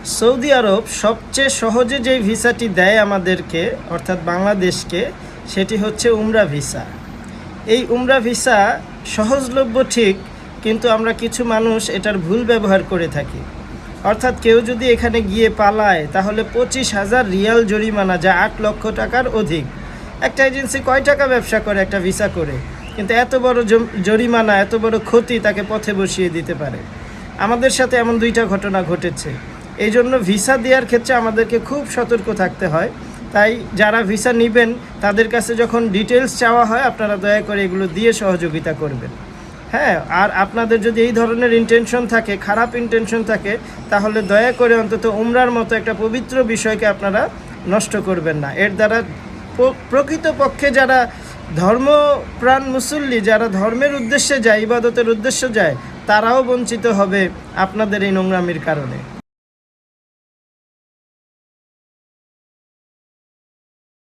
Saudi আরব সবচেয়ে সহজে যেই ভিসাটি দেয় আমাদেরকে অর্থাৎ বাংলাদেশকে, সেটি হচ্ছে উমরা ভিসা। এই উমরা ভিসা সহজলভ্য ঠিক, কিন্তু আমরা কিছু মানুষ এটার ভুল ব্যবহার করে থাকি। অর্থাৎ কেউ যদি এখানে গিয়ে পালায় তাহলে 25,000 রিয়াল জরিমানা, যা 8 লক্ষ টাকার অধিক। একটা এজেন্সি কয় টাকা ব্যবসা করে একটা ভিসা করে, কিন্তু এত বড় জরিমানা, এত বড় ক্ষতি তাকে পথে বসিয়ে দিতে পারে। আমাদের সাথে এমন 2টা ঘটনা ঘটেছে। এই জন্য ভিসা দেওয়ার ক্ষেত্রে আমাদেরকে খুব সতর্ক থাকতে হয়। তাই যারা ভিসা নেবেন তাদের কাছে যখন ডিটেলস চাওয়া হয়, আপনারা দয়া করে এগুলো দিয়ে সহযোগিতা করবেন। হ্যাঁ, আর আপনাদের যদি এই ধরনের ইন্টেনশন থাকে, খারাপ ইন্টেনশন থাকে, তাহলে দয়া করে অন্তত উমরার মতো একটা পবিত্র বিষয়কে আপনারা নষ্ট করবেন না। এর দ্বারা প্রকৃতপক্ষে যারা ধর্মপ্রাণ মুসল্লি, যারা ধর্মের উদ্দেশ্যে যায়, ইবাদতের উদ্দেশ্যে যায়, তারাও বঞ্চিত হবে আপনাদের এই নোংরামির কারণে।